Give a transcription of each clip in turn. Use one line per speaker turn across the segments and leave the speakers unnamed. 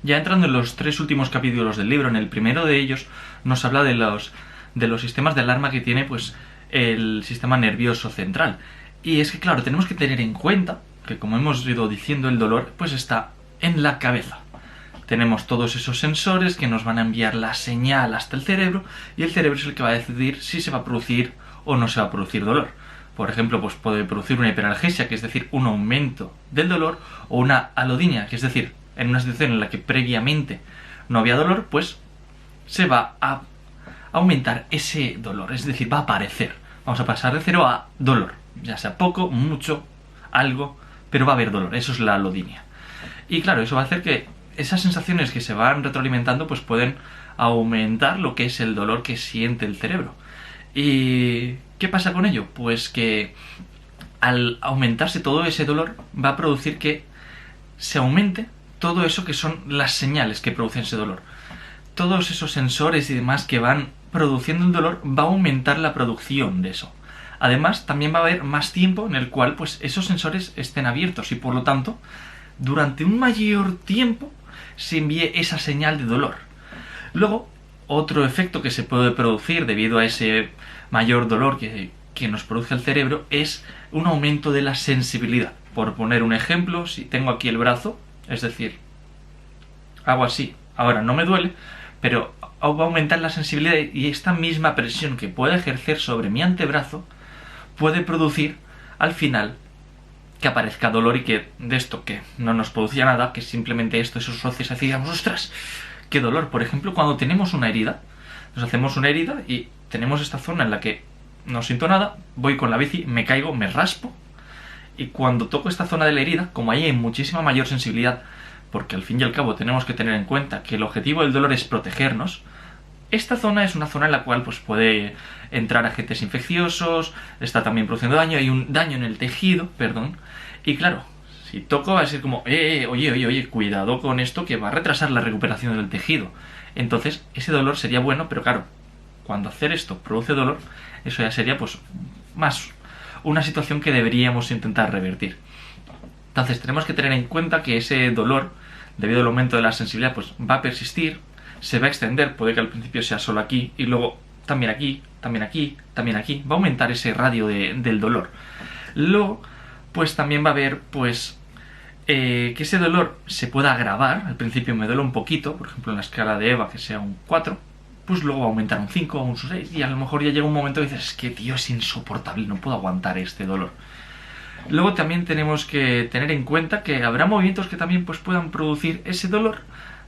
Ya entrando en los 3 últimos capítulos del libro, en el primero de ellos nos habla de los sistemas de alarma que tiene pues el sistema nervioso central. Y es que claro, tenemos que tener en cuenta que, como hemos ido diciendo, el dolor pues está en la cabeza. Tenemos todos esos sensores que nos van a enviar la señal hasta el cerebro, y el cerebro es el que va a decidir si se va a producir o no se va a producir dolor. Por ejemplo, pues puede producir una hiperalgesia, que es decir, un aumento del dolor, o una alodinia, que es decir, en una situación en la que previamente no había dolor, pues se va a aumentar ese dolor, es decir, va a aparecer. Vamos a pasar de cero a dolor, ya sea poco, mucho, algo, pero va a haber dolor, eso es la alodinia. Y claro, eso va a hacer que esas sensaciones que se van retroalimentando pues pueden aumentar lo que es el dolor que siente el cerebro. ¿Y qué pasa con ello? Pues que al aumentarse todo ese dolor va a producir que se aumente todo eso que son las señales que producen ese dolor. Todos esos sensores y demás que van produciendo el dolor, va a aumentar la producción de eso. Además, también va a haber más tiempo en el cual pues esos sensores estén abiertos, y por lo tanto, durante un mayor tiempo se envíe esa señal de dolor. Luego, otro efecto que se puede producir debido a ese mayor dolor que nos produce el cerebro es un aumento de la sensibilidad. Por poner un ejemplo, si tengo aquí el brazo, es decir, hago así, ahora no me duele, pero va a aumentar la sensibilidad, y esta misma presión que puede ejercer sobre mi antebrazo puede producir al final que aparezca dolor, y que de esto que no nos producía nada, que simplemente esos roces hacíamos, ¡ostras! ¡Qué dolor! Por ejemplo, cuando tenemos una herida, nos hacemos una herida y tenemos esta zona en la que no siento nada, voy con la bici, me caigo, me raspo, y cuando toco esta zona de la herida, como ahí hay muchísima mayor sensibilidad, porque al fin y al cabo tenemos que tener en cuenta que el objetivo del dolor es protegernos, esta zona es una zona en la cual pues puede entrar agentes infecciosos, está también produciendo daño, hay un daño en el tejido, y claro, si toco va a ser como, oye, cuidado con esto, que va a retrasar la recuperación del tejido. Entonces, ese dolor sería bueno, pero claro, cuando hacer esto produce dolor, eso ya sería pues más una situación que deberíamos intentar revertir. Entonces, tenemos que tener en cuenta que ese dolor, debido al aumento de la sensibilidad, pues va a persistir, se va a extender, puede que al principio sea solo aquí, y luego también aquí, también aquí, también aquí, va a aumentar ese radio del dolor. Luego, pues también va a haber, pues, que ese dolor se pueda agravar. Al principio me duele un poquito, por ejemplo en la escala de Eva que sea un 4, pues luego va a aumentar un 5 o un 6, y a lo mejor ya llega un momento y dices, es que tío, es insoportable, no puedo aguantar este dolor. Luego también tenemos que tener en cuenta que habrá movimientos que también pues puedan producir ese dolor,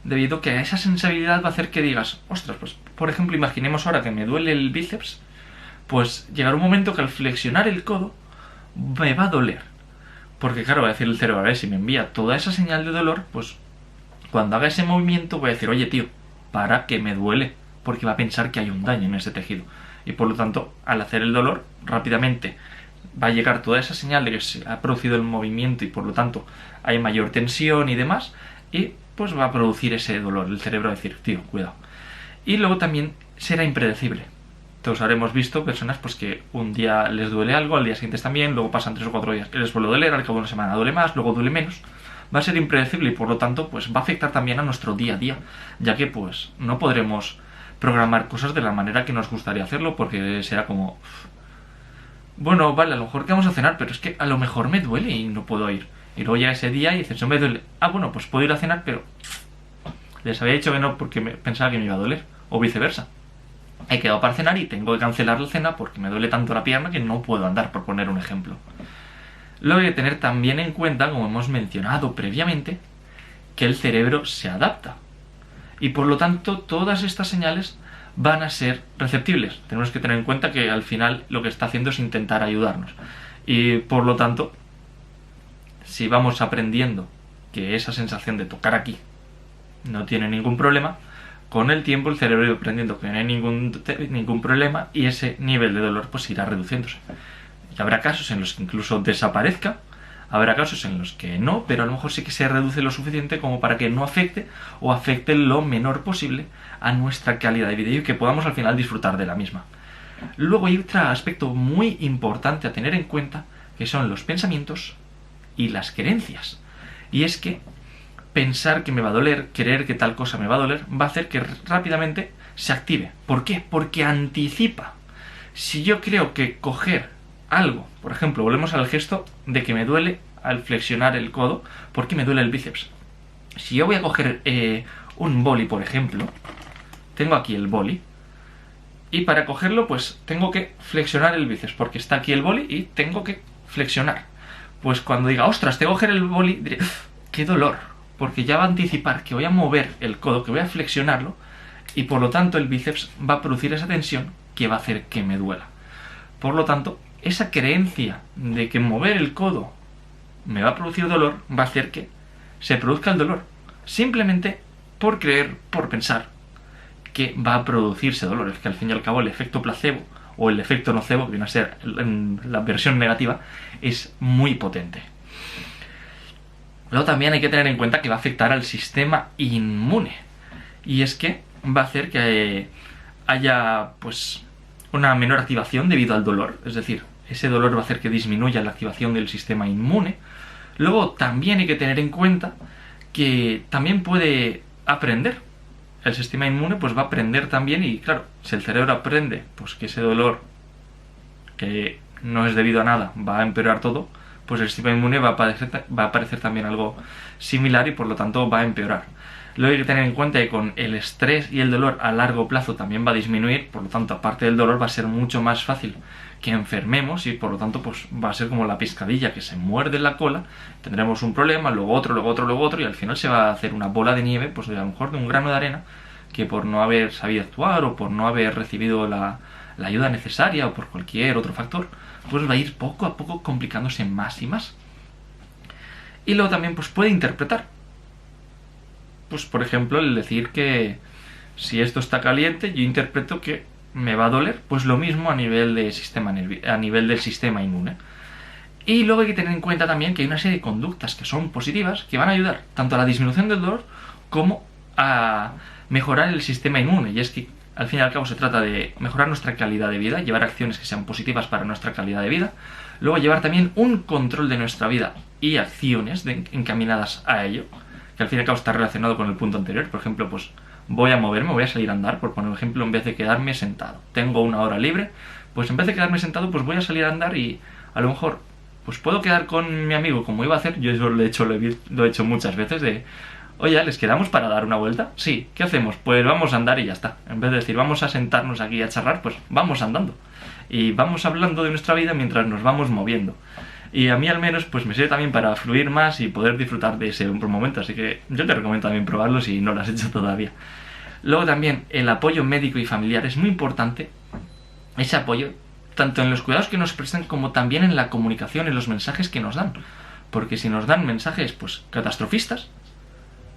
debido a que esa sensibilidad va a hacer que digas, ostras, pues por ejemplo imaginemos ahora que me duele el bíceps, pues llegará un momento que al flexionar el codo me va a doler, porque claro, va a decir el cerebro, a ver, si me envía toda esa señal de dolor, pues cuando haga ese movimiento voy a decir, oye tío, para, que me duele, porque va a pensar que hay un daño en ese tejido, y por lo tanto al hacer el dolor rápidamente va a llegar toda esa señal de que se ha producido el movimiento, y por lo tanto hay mayor tensión y demás, y pues va a producir ese dolor. El cerebro va a decir, tío, cuidado. Y luego también será impredecible. Todos habremos visto personas pues que un día les duele algo, al día siguiente también, luego pasan 3 o 4 días que les vuelve a doler, al cabo de una semana duele más, luego duele menos. Va a ser impredecible, y por lo tanto pues va a afectar también a nuestro día a día, ya que pues no podremos programar cosas de la manera que nos gustaría hacerlo, porque será como, bueno, vale, a lo mejor que vamos a cenar, pero es que a lo mejor me duele y no puedo ir. Y luego llega ese día y dices, no me duele. Ah, bueno, pues puedo ir a cenar, pero les había dicho que no porque pensaba que me iba a doler. O viceversa. He quedado para cenar y tengo que cancelar la cena porque me duele tanto la pierna que no puedo andar, por poner un ejemplo. Luego hay que tener también en cuenta, como hemos mencionado previamente, que el cerebro se adapta. Y por lo tanto, todas estas señales van a ser receptibles. Tenemos que tener en cuenta que al final lo que está haciendo es intentar ayudarnos. Y por lo tanto, si vamos aprendiendo que esa sensación de tocar aquí no tiene ningún problema, con el tiempo el cerebro irá aprendiendo que no hay ningún problema, y ese nivel de dolor pues irá reduciéndose. Y habrá casos en los que incluso desaparezca, habrá casos en los que no, pero a lo mejor sí que se reduce lo suficiente como para que no afecte, o afecte lo menor posible a nuestra calidad de vida, y que podamos al final disfrutar de la misma. Luego hay otro aspecto muy importante a tener en cuenta, que son los pensamientos y las creencias. Y es que pensar que me va a doler, creer que tal cosa me va a doler, va a hacer que rápidamente se active. ¿Por qué? Porque anticipa. Si yo creo que coger algo, por ejemplo, volvemos al gesto de que me duele al flexionar el codo, porque me duele el bíceps. Si yo voy a coger un boli, por ejemplo, tengo aquí el boli, y para cogerlo pues tengo que flexionar el bíceps, porque está aquí el boli y tengo que flexionar. Pues cuando diga, ostras, tengo que coger el boli, diré, ¡qué dolor! Porque ya va a anticipar que voy a mover el codo, que voy a flexionarlo, y por lo tanto el bíceps va a producir esa tensión que va a hacer que me duela. Por lo tanto, esa creencia de que mover el codo me va a producir dolor va a hacer que se produzca el dolor. Simplemente por creer, por pensar que va a producirse dolor. Es que al fin y al cabo el efecto placebo o el efecto nocebo, que viene a ser la versión negativa, es muy potente. Luego también hay que tener en cuenta que va a afectar al sistema inmune. Y es que va a hacer que haya pues una menor activación debido al dolor. Es decir, ese dolor va a hacer que disminuya la activación del sistema inmune. Luego también hay que tener en cuenta que también puede aprender. El sistema inmune pues va a aprender también, y claro, si el cerebro aprende pues que ese dolor, que no es debido a nada, va a empeorar todo, pues el sistema inmune va a parecer también algo similar y por lo tanto va a empeorar. Luego hay que tener en cuenta que con el estrés y el dolor a largo plazo también va a disminuir, por lo tanto aparte del dolor va a ser mucho más fácil que enfermemos y por lo tanto pues va a ser como la pescadilla que se muerde la cola, tendremos un problema, luego otro, luego otro, luego otro, y al final se va a hacer una bola de nieve, pues a lo mejor de un grano de arena, que por no haber sabido actuar o por no haber recibido la ayuda necesaria o por cualquier otro factor, pues va a ir poco a poco complicándose más y más. Y luego también pues puede interpretar, pues por ejemplo el decir que si esto está caliente, yo interpreto que me va a doler, pues lo mismo a nivel del sistema inmune. Y luego hay que tener en cuenta también que hay una serie de conductas que son positivas, que van a ayudar tanto a la disminución del dolor como a mejorar el sistema inmune. Y es que al fin y al cabo se trata de mejorar nuestra calidad de vida, llevar acciones que sean positivas para nuestra calidad de vida, luego llevar también un control de nuestra vida y acciones encaminadas a ello, que al fin y al cabo está relacionado con el punto anterior. Por ejemplo, pues voy a moverme, voy a salir a andar, por poner un ejemplo, en vez de quedarme sentado. Tengo una hora libre, pues en vez de quedarme sentado, pues voy a salir a andar y a lo mejor pues puedo quedar con mi amigo como iba a hacer. Yo eso lo he hecho muchas veces de, oye, ¿les quedamos para dar una vuelta? Sí, ¿qué hacemos? Pues vamos a andar y ya está. En vez de decir vamos a sentarnos aquí a charlar, pues vamos andando. Y vamos hablando de nuestra vida mientras nos vamos moviendo. Y a mí al menos pues me sirve también para fluir más y poder disfrutar de ese momento. Así que yo te recomiendo también probarlo si no lo has hecho todavía. Luego también el apoyo médico y familiar es muy importante. Ese apoyo, tanto en los cuidados que nos prestan como también en la comunicación, en los mensajes que nos dan. Porque si nos dan mensajes pues catastrofistas,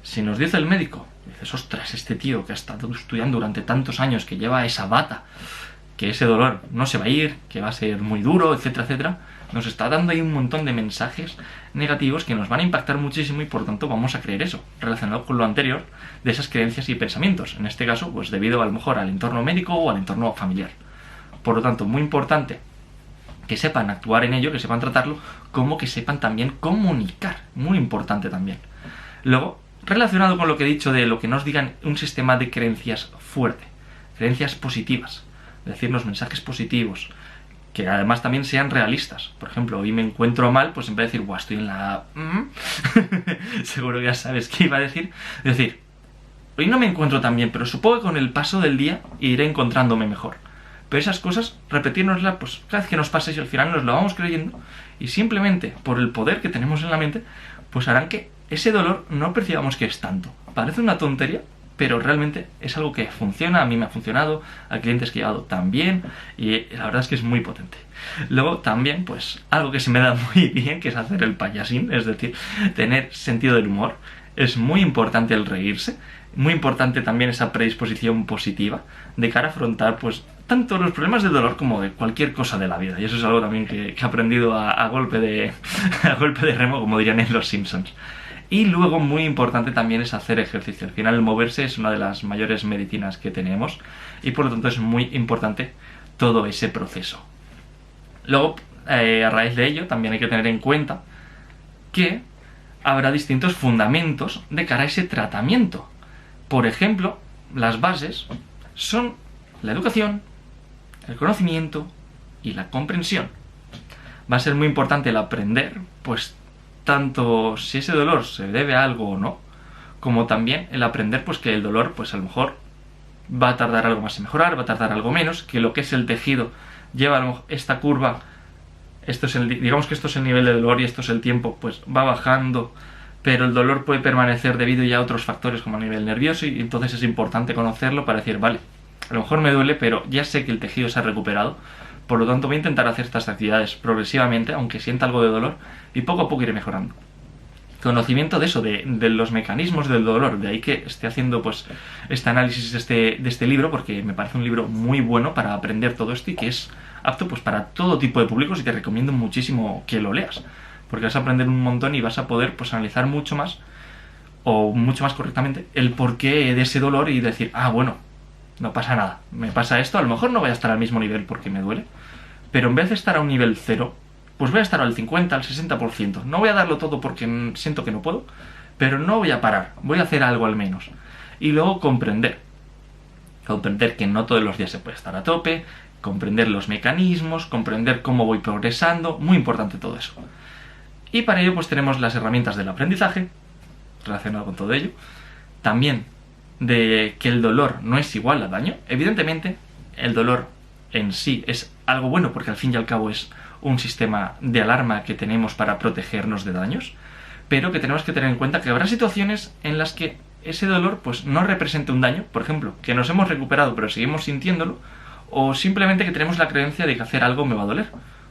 si nos dice el médico, dices, ostras, este tío que ha estado estudiando durante tantos años, que lleva esa bata, que ese dolor no se va a ir, que va a ser muy duro, etcétera, etcétera, nos está dando ahí un montón de mensajes negativos que nos van a impactar muchísimo y por lo tanto vamos a creer eso, relacionado con lo anterior de esas creencias y pensamientos. En este caso, pues debido a lo mejor al entorno médico o al entorno familiar. Por lo tanto, muy importante que sepan actuar en ello, que sepan tratarlo, como que sepan también comunicar. Muy importante también. Luego, relacionado con lo que he dicho de lo que nos digan un sistema de creencias fuerte, creencias positivas, decirnos mensajes positivos, que además también sean realistas. Por ejemplo, hoy me encuentro mal, pues en vez de decir, buah, estoy en la... seguro que ya sabes qué iba a decir. Es decir, hoy no me encuentro tan bien, pero supongo que con el paso del día iré encontrándome mejor. Pero esas cosas, repetirnoslas, pues cada vez que nos pase y al final nos lo vamos creyendo, y simplemente por el poder que tenemos en la mente, pues harán que ese dolor no percibamos que es tanto. Parece una tontería, pero realmente es algo que funciona, a mí me ha funcionado, a clientes que he llevado también, y la verdad es que es muy potente. Luego también, pues, algo que se me da muy bien, que es hacer el payasín, es decir, tener sentido del humor. Es muy importante el reírse, muy importante también esa predisposición positiva de cara a afrontar, pues, tanto los problemas del dolor como de cualquier cosa de la vida. Y eso es algo también que he aprendido a golpe de remo, como dirían en Los Simpsons. Y luego, muy importante también es hacer ejercicio. Al final, el moverse es una de las mayores medicinas que tenemos y por lo tanto es muy importante todo ese proceso. Luego, a raíz de ello, también hay que tener en cuenta que habrá distintos fundamentos de cara a ese tratamiento. Por ejemplo, las bases son la educación, el conocimiento y la comprensión. Va a ser muy importante el aprender, pues tanto si ese dolor se debe a algo o no, como también el aprender pues que el dolor pues a lo mejor va a tardar algo más en mejorar, va a tardar algo menos, que lo que es el tejido lleva a lo mejor esta curva, digamos que esto es el nivel de dolor y esto es el tiempo, pues va bajando, pero el dolor puede permanecer debido ya a otros factores como a nivel nervioso, y entonces es importante conocerlo para decir, vale, a lo mejor me duele, pero ya sé que el tejido se ha recuperado, por lo tanto voy a intentar hacer estas actividades progresivamente, aunque sienta algo de dolor, y poco a poco iré mejorando. Conocimiento de eso, de los mecanismos del dolor, de ahí que esté haciendo pues este análisis de este libro, porque me parece un libro muy bueno para aprender todo esto y que es apto pues para todo tipo de públicos, y te recomiendo muchísimo que lo leas, porque vas a aprender un montón y vas a poder pues analizar mucho más, o mucho más correctamente, el porqué de ese dolor y decir, ah, bueno, no pasa nada, me pasa esto, a lo mejor no voy a estar al mismo nivel porque me duele, pero en vez de estar a un nivel 0, pues voy a estar al 50, al 60%. No voy a darlo todo porque siento que no puedo, pero no voy a parar, voy a hacer algo al menos. Y luego comprender que no todos los días se puede estar a tope, comprender los mecanismos, comprender cómo voy progresando, muy importante todo eso. Y para ello pues tenemos las herramientas del aprendizaje, relacionado con todo ello, también de que el dolor no es igual al daño. Evidentemente, el dolor en sí es algo bueno porque al fin y al cabo es un sistema de alarma que tenemos para protegernos de daños, pero que tenemos que tener en cuenta que habrá situaciones en las que ese dolor pues no represente un daño, por ejemplo, que nos hemos recuperado pero seguimos sintiéndolo, o simplemente que tenemos la creencia de que hacer algo me va a doler.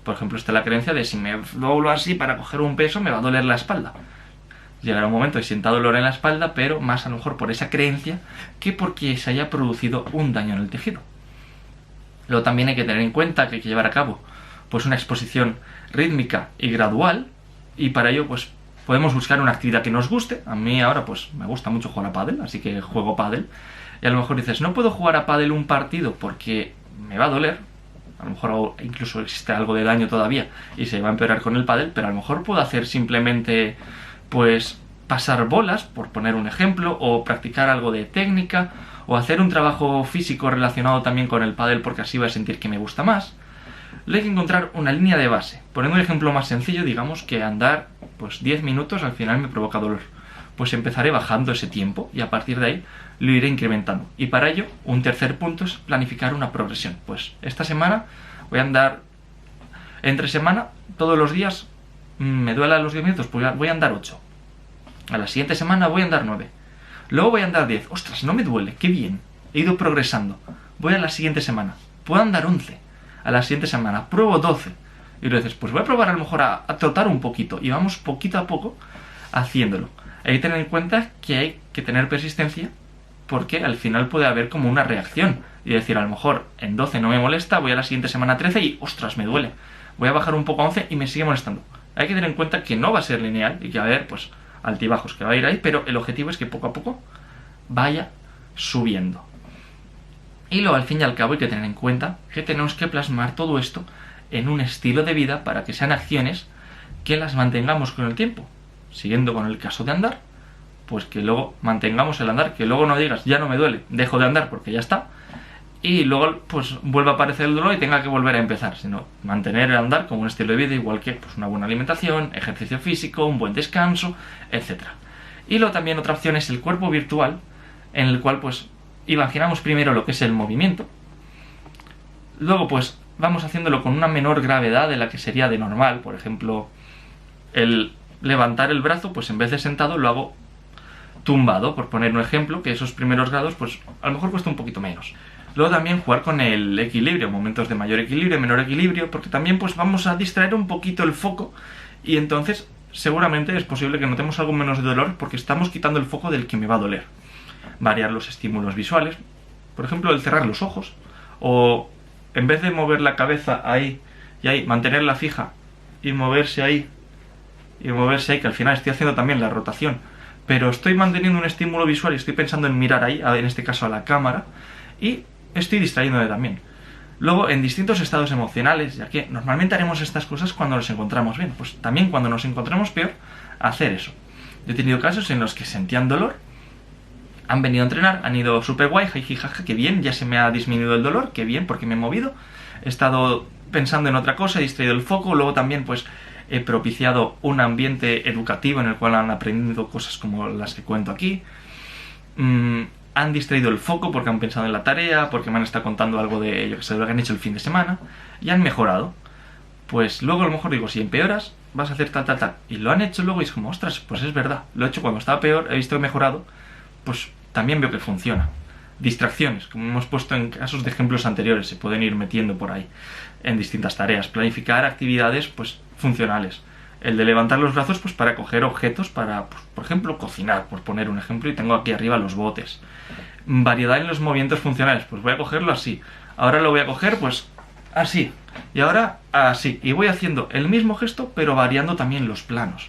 Por ejemplo, está la creencia de si me doblo así para coger un peso me va a doler la espalda. Llegará un momento y sienta dolor en la espalda, pero más a lo mejor por esa creencia que porque se haya producido un daño en el tejido. Luego también hay que tener en cuenta que hay que llevar a cabo pues una exposición rítmica y gradual, y para ello pues podemos buscar una actividad que nos guste. A mí ahora pues me gusta mucho jugar a pádel, así que juego pádel, y a lo mejor dices, no puedo jugar a pádel un partido porque me va a doler, a lo mejor incluso existe algo de daño todavía y se va a empeorar con el pádel, pero a lo mejor puedo hacer simplemente pues pasar bolas, por poner un ejemplo, o practicar algo de técnica, o hacer un trabajo físico relacionado también con el pádel porque así voy a sentir que me gusta más. Le hay que encontrar una línea de base. Poniendo un ejemplo más sencillo, digamos que andar pues 10 minutos al final me provoca dolor. Pues empezaré bajando ese tiempo y a partir de ahí lo iré incrementando. Y para ello, un tercer punto es planificar una progresión. Pues esta semana voy a andar, entre semana, todos los días, me duele a los 10 minutos, pues voy a andar 8. A la siguiente semana voy a andar 9. Luego voy a andar 10. ¡Ostras, no me duele! ¡Qué bien! He ido progresando. Voy a la siguiente semana. Puedo andar 11. A la siguiente semana pruebo 12. Y luego dices, pues voy a probar a lo mejor a trotar un poquito. Y vamos poquito a poco haciéndolo. Hay que tener en cuenta que hay que tener persistencia, porque al final puede haber como una reacción. Y decir, a lo mejor en 12 no me molesta, voy a la siguiente semana a 13 y ¡ostras, me duele! Voy a bajar un poco a 11 y me sigue molestando. Hay que tener en cuenta que no va a ser lineal y que va a haber pues altibajos, que va a ir ahí, pero el objetivo es que poco a poco vaya subiendo. Y luego, al fin y al cabo, hay que tener en cuenta que tenemos que plasmar todo esto en un estilo de vida para que sean acciones que las mantengamos con el tiempo. Siguiendo con el caso de andar, pues que luego mantengamos el andar, que luego no digas, ya no me duele, dejo de andar porque ya está, y luego pues vuelva a aparecer el dolor y tenga que volver a empezar, sino mantener el andar como un estilo de vida, igual que pues una buena alimentación, ejercicio físico, un buen descanso, etc. Y luego también otra opción es el cuerpo virtual, en el cual pues imaginamos primero lo que es el movimiento, luego pues vamos haciéndolo con una menor gravedad de la que sería de normal. Por ejemplo, el levantar el brazo, pues en vez de sentado lo hago tumbado, por poner un ejemplo, que esos primeros grados pues a lo mejor cuesta un poquito menos. Luego también jugar con el equilibrio, momentos de mayor equilibrio, menor equilibrio, porque también pues vamos a distraer un poquito el foco y entonces seguramente es posible que notemos algo menos de dolor porque estamos quitando el foco del que me va a doler. Variar los estímulos visuales, por ejemplo, el cerrar los ojos, o en vez de mover la cabeza ahí y ahí, mantenerla fija y moverse ahí, que al final estoy haciendo también la rotación, pero estoy manteniendo un estímulo visual y estoy pensando en mirar ahí, en este caso a la cámara, y estoy distrayéndome también. Luego, en distintos estados emocionales, ya que normalmente haremos estas cosas cuando nos encontramos bien, pues también cuando nos encontramos peor, hacer eso. Yo he tenido casos en los que sentían dolor, han venido a entrenar, han ido súper guay, jiji, jaja, qué bien, ya se me ha disminuido el dolor, qué bien, porque me he movido, he estado pensando en otra cosa, he distraído el foco, luego también pues he propiciado un ambiente educativo en el cual han aprendido cosas como las que cuento aquí. Han distraído el foco porque han pensado en la tarea, porque me han estado contando algo de ello que sé, lo que han hecho el fin de semana, y han mejorado. Pues luego a lo mejor digo, si empeoras, vas a hacer tal, tal, tal. Y lo han hecho luego y es como, ostras, pues es verdad, lo he hecho cuando estaba peor, he visto que he mejorado, pues también veo que funciona. Distracciones, como hemos puesto en casos de ejemplos anteriores, se pueden ir metiendo por ahí en distintas tareas. Planificar actividades pues funcionales. El de levantar los brazos pues para coger objetos para, pues, por ejemplo, cocinar, por poner un ejemplo, y tengo aquí arriba los botes. Variedad en los movimientos funcionales, pues voy a cogerlo así. Ahora lo voy a coger pues así. Y ahora así. Y voy haciendo el mismo gesto pero variando también los planos.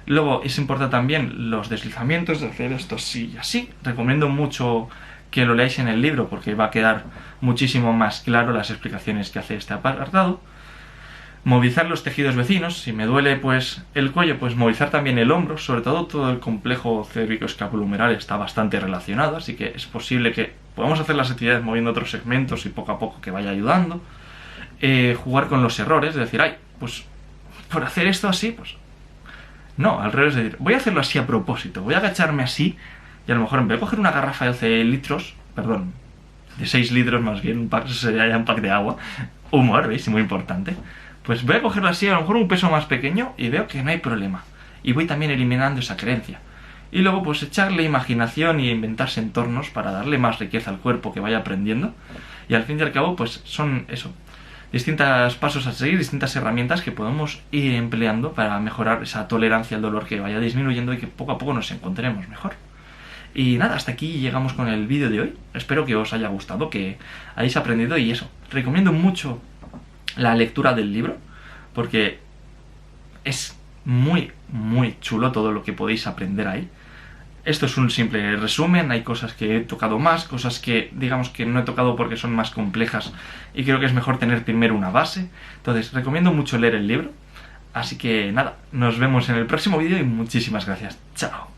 Luego es importante también los deslizamientos, de hacer esto así y así. Recomiendo mucho que lo leáis en el libro porque va a quedar muchísimo más claro las explicaciones que hace este apartado. Movilizar los tejidos vecinos, si me duele pues el cuello, pues movilizar también el hombro, sobre todo el complejo cérvico-escapulohumeral está bastante relacionado, así que es posible que podamos hacer las actividades moviendo otros segmentos y poco a poco que vaya ayudando. Jugar con los errores, es decir, ay, pues por hacer esto así, pues no, al revés, es decir, voy a hacerlo así a propósito, voy a agacharme así y a lo mejor en vez de coger una garrafa de 11 litros, perdón, de 6 litros más bien, un pack, sería ya un pack de agua, humor, ¿veis? Muy importante. Pues voy a cogerlo así, a lo mejor un peso más pequeño y veo que no hay problema. Y voy también eliminando esa creencia. Y luego pues echarle imaginación y inventarse entornos para darle más riqueza al cuerpo que vaya aprendiendo. Y al fin y al cabo pues son eso, distintos pasos a seguir, distintas herramientas que podemos ir empleando para mejorar esa tolerancia al dolor que vaya disminuyendo y que poco a poco nos encontremos mejor. Y nada, hasta aquí llegamos con el vídeo de hoy. Espero que os haya gustado, que hayáis aprendido y eso. Recomiendo mucho la lectura del libro porque es muy, muy chulo todo lo que podéis aprender ahí. Esto es un simple resumen, hay cosas que he tocado más, cosas que digamos que no he tocado porque son más complejas y creo que es mejor tener primero una base. Entonces, recomiendo mucho leer el libro. Así que nada, nos vemos en el próximo vídeo y muchísimas gracias. Chao.